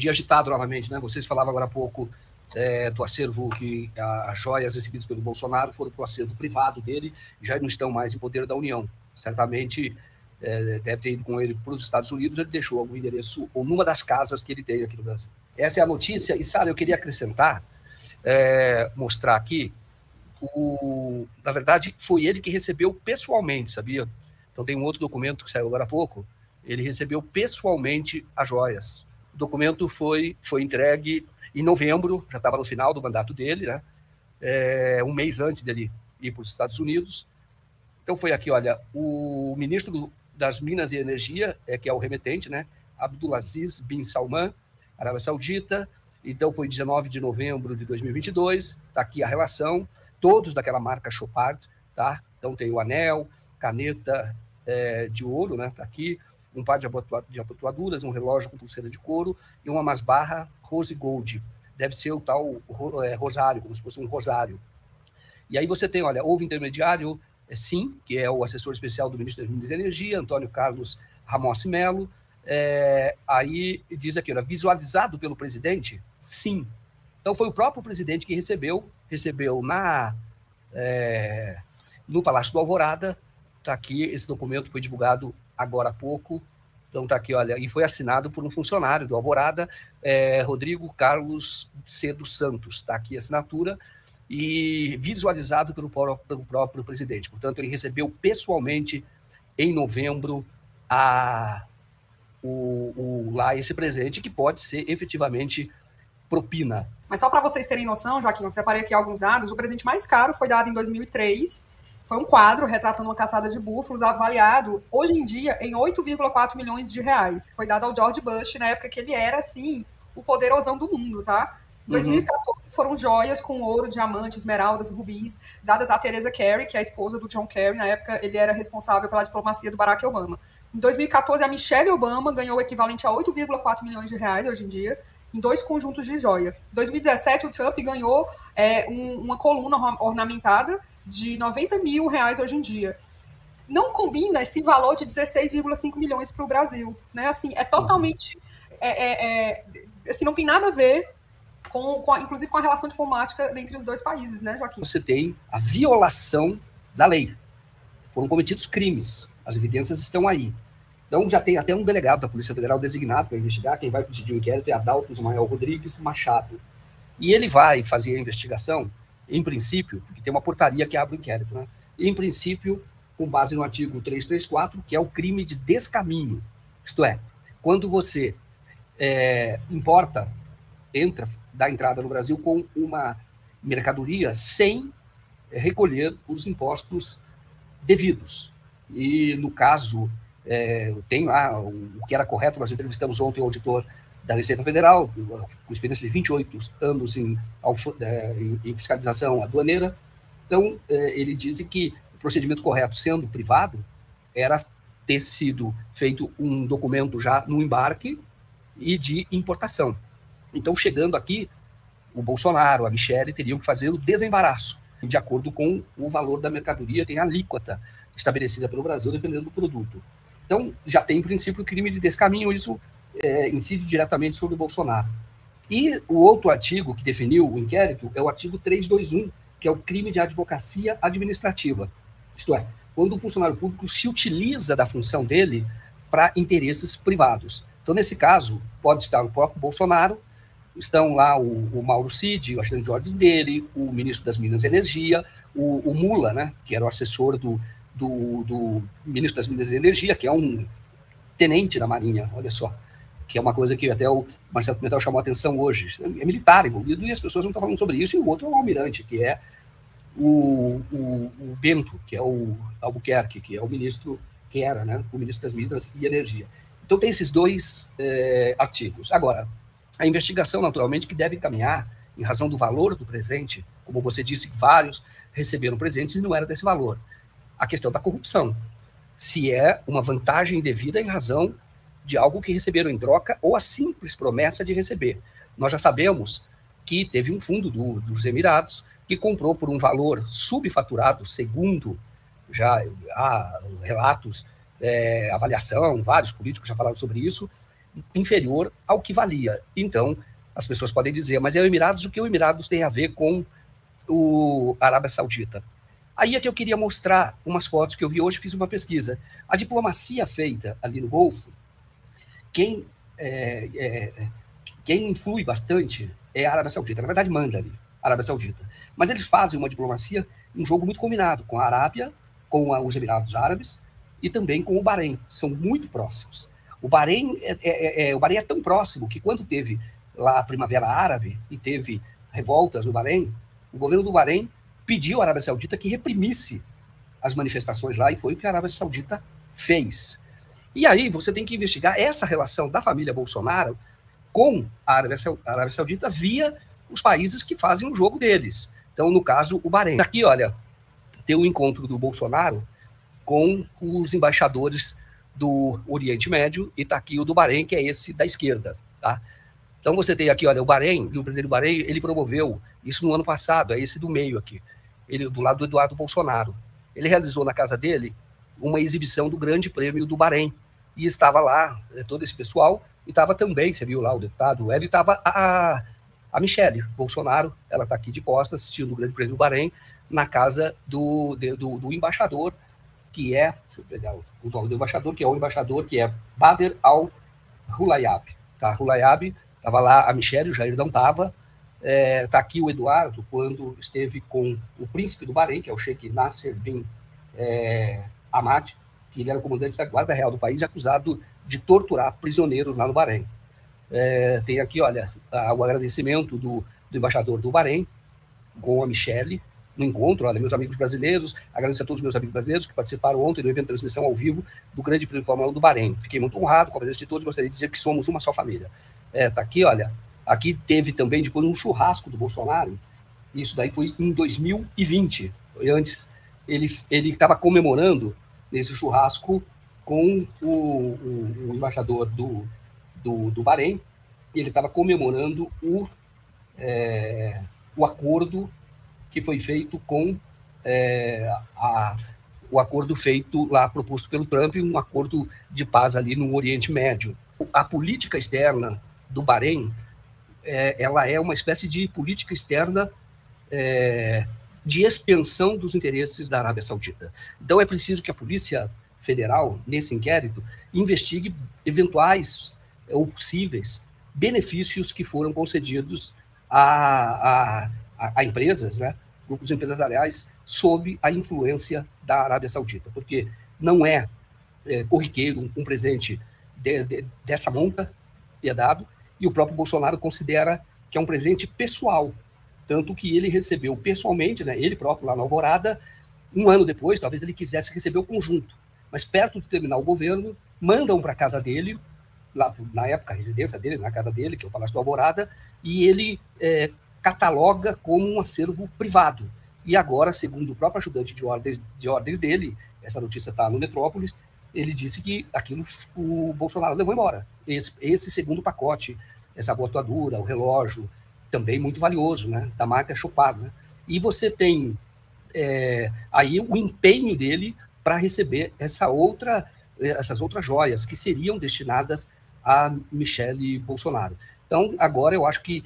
dia agitado novamente, né? Vocês falavam agora há pouco do acervo que as joias recebidas pelo Bolsonaro foram para o acervo privado dele e já não estão mais em poder da União. Certamente deve ter ido com ele para os Estados Unidos, ele deixou algum endereço ou numa das casas que ele tem aqui no Brasil. Essa é a notícia. E, Sara, eu queria acrescentar, mostrar aqui, na verdade, foi ele que recebeu pessoalmente, sabia? Então tem um outro documento que saiu agora há pouco, ele recebeu pessoalmente as joias. O documento foi entregue em novembro, já estava no final do mandato dele, né? Um mês antes dele ir para os Estados Unidos. Então foi aqui, olha, o ministro das Minas e Energia, que é o remetente, né? Abdulaziz bin Salman, Arábia Saudita. Então foi 19 de novembro de 2022, está aqui a relação, todos daquela marca Chopard, tá? Então tem o anel, caneta de ouro, né? Está aqui, um par de abotoaduras, um relógio com pulseira de couro e uma masbarra Rose Gold. Deve ser o tal rosário, como se fosse um rosário. E aí você tem, olha, houve intermediário, sim, que é o assessor especial do ministro das Minas e Energia, Antônio Carlos Ramos Melo. Aí diz aqui, olha, visualizado pelo presidente? Sim. Então foi o próprio presidente que recebeu no Palácio do Alvorada. Está aqui, esse documento foi divulgado agora há pouco. Então está aqui, olha, e foi assinado por um funcionário do Alvorada, Rodrigo Carlos C. dos Santos. Está aqui a assinatura e visualizado pelo próprio presidente. Portanto, ele recebeu pessoalmente em novembro lá esse presente, que pode ser efetivamente propina. Mas só para vocês terem noção, Joaquim, eu separei aqui alguns dados. O presente mais caro foi dado em 2003. Foi um quadro retratando uma caçada de búfalos, avaliado hoje em dia em 8,4 milhões de reais. Foi dado ao George Bush na época que ele era, assim, o poderosão do mundo, tá? Em 2014 foram joias com ouro, diamante, esmeraldas, rubis, dadas a Teresa Kerry, que é a esposa do John Kerry. Na época, ele era responsável pela diplomacia do Barack Obama. Em 2014, a Michelle Obama ganhou o equivalente a 8,4 milhões de reais hoje em dia, em 2 conjuntos de joia. Em 2017, o Trump ganhou uma coluna ornamentada de 90 mil reais hoje em dia. Não combina esse valor de 16,5 milhões para o Brasil, né? Assim, é totalmente... assim, não tem nada a ver inclusive com a relação diplomática entre os dois países, né, Joaquim? Você tem a violação da lei. Foram cometidos crimes. As evidências estão aí. Então, já tem até um delegado da Polícia Federal designado para investigar. Quem vai presidir o inquérito é Adalto Ismael Rodrigues Machado. E ele vai fazer a investigação, em princípio, porque tem uma portaria que abre o inquérito, né? Em princípio, com base no artigo 334, que é o crime de descaminho. Isto é, quando você dá entrada no Brasil com uma mercadoria sem recolher os impostos devidos. E, no caso, tem lá o que era correto. Nós entrevistamos ontem o auditor da Receita Federal, com experiência de 28 anos em fiscalização aduaneira. Então, ele diz que o procedimento correto, sendo privado, era ter sido feito um documento já no embarque e de importação. Então, chegando aqui, o Bolsonaro, a Michelle, teriam que fazer o desembaraço. De acordo com o valor da mercadoria, tem a alíquota estabelecida pelo Brasil, dependendo do produto. Então, já tem, em princípio, o crime de descaminho, isso incide diretamente sobre o Bolsonaro. E o outro artigo que definiu o inquérito é o artigo 321, que é o crime de advocacia administrativa. Isto é, quando um funcionário público se utiliza da função dele para interesses privados. Então, nesse caso, pode estar o próprio Bolsonaro, estão lá o Mauro Cid, o ajudante de ordem dele, o ministro das Minas e Energia, o Mula, né, que era o assessor do ministro das Minas e Energia, que é um tenente da Marinha, olha só, que é uma coisa que até o Marcelo Pimentel chamou a atenção hoje. É militar envolvido e as pessoas não estão falando sobre isso. E o outro é o almirante, que é o Bento, que é o Albuquerque, que é o ministro, que era, né, o ministro das Minas e Energia. Então tem esses dois artigos. Agora, a investigação, naturalmente, que deve caminhar em razão do valor do presente, como você disse, vários receberam presentes e não era desse valor. A questão da corrupção, se é uma vantagem indevida em razão de algo que receberam em troca ou a simples promessa de receber. Nós já sabemos que teve um fundo dos Emirados que comprou por um valor subfaturado, segundo já há relatos, avaliação, vários políticos já falaram sobre isso, inferior ao que valia. Então, as pessoas podem dizer, mas é o Emirados, o que o Emirados tem a ver com a Arábia Saudita? Aí é que eu queria mostrar umas fotos que eu vi hoje, fiz uma pesquisa. A diplomacia feita ali no Golfo, quem influi bastante é a Arábia Saudita. Na verdade, manda ali a Arábia Saudita. Mas eles fazem uma diplomacia, um jogo muito combinado com a Arábia, com os Emirados Árabes e também com o Bahrein. São muito próximos. O Bahrein é tão próximo que quando teve lá a Primavera Árabe e teve revoltas no Bahrein, o governo do Bahrein pediu à Arábia Saudita que reprimisse as manifestações lá, e foi o que a Arábia Saudita fez. E aí você tem que investigar essa relação da família Bolsonaro com a Arábia Saudita via os países que fazem o jogo deles. Então, no caso, o Bahrein. Aqui, olha, tem um encontro do Bolsonaro com os embaixadores do Oriente Médio, e está aqui o do Bahrein, que é esse da esquerda, tá? Então você tem aqui, olha, o Bahrein, o presidente do Bahrein, ele promoveu isso no ano passado, é esse do meio aqui, ele do lado do Eduardo Bolsonaro. Ele realizou na casa dele uma exibição do Grande Prêmio do Bahrein, e estava lá todo esse pessoal, e estava também, você viu lá o deputado, ele estava a Michele Bolsonaro, ela está aqui de costas assistindo o Grande Prêmio do Bahrein, na casa do embaixador, que é, deixa eu pegar o nome do embaixador, que é o embaixador que é Badr al-Hulayab. Tá? Hulayab estava lá, a Michele, o Jair não estava. Está aqui o Eduardo, quando esteve com o príncipe do Bahrein, que é o Sheikh Nasser bin Hamad, que ele era o comandante da Guarda Real do país, acusado de torturar prisioneiros lá no Bahrein. Tem aqui, olha, o agradecimento do embaixador do Bahrein com a Michele no encontro. Olha, meus amigos brasileiros, agradeço a todos os meus amigos brasileiros que participaram ontem do evento de transmissão ao vivo do Grande Prêmio de Fórmula 1 do Bahrein. Fiquei muito honrado com a presença de todos, gostaria de dizer que somos uma só família. Tá aqui, olha, aqui teve também depois um churrasco do Bolsonaro, isso daí foi em 2020, antes ele estava comemorando nesse churrasco com o embaixador do Bahrein, e ele estava comemorando o acordo que foi feito com o acordo feito lá, proposto pelo Trump, um acordo de paz ali no Oriente Médio. A política externa do Bahrein, ela é uma espécie de política externa de extensão dos interesses da Arábia Saudita. Então é preciso que a Polícia Federal, nesse inquérito, investigue eventuais ou possíveis benefícios que foram concedidos a empresas, né, grupos empresariais, sob a influência da Arábia Saudita, porque não é corriqueiro um presente dessa monta que é dado, e o próprio Bolsonaro considera que é um presente pessoal, tanto que ele recebeu pessoalmente, né, ele próprio lá na Alvorada, um ano depois, talvez ele quisesse receber o conjunto, mas perto de terminar o governo, mandam para a casa dele, lá, na época a residência dele, na casa dele, que é o Palácio da Alvorada, e ele cataloga como um acervo privado. E agora, segundo o próprio ajudante de ordens dele, essa notícia está no Metrópolis, ele disse que aquilo o Bolsonaro levou embora. Esse segundo pacote, essa abotoadura, o relógio, também muito valioso, né, da marca Chopard, né? E você tem aí o empenho dele para receber essas outras joias que seriam destinadas a Michele Bolsonaro. Então, agora eu acho que,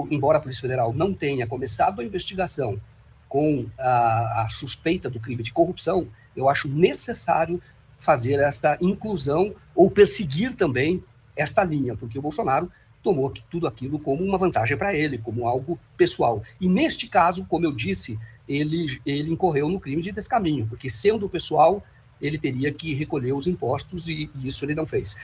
embora a Polícia Federal não tenha começado a investigação com a suspeita do crime de corrupção, eu acho necessário fazer esta inclusão ou perseguir também esta linha, porque o Bolsonaro tomou tudo aquilo como uma vantagem para ele, como algo pessoal. E neste caso, como eu disse, ele incorreu no crime de descaminho, porque sendo pessoal, ele teria que recolher os impostos e isso ele não fez.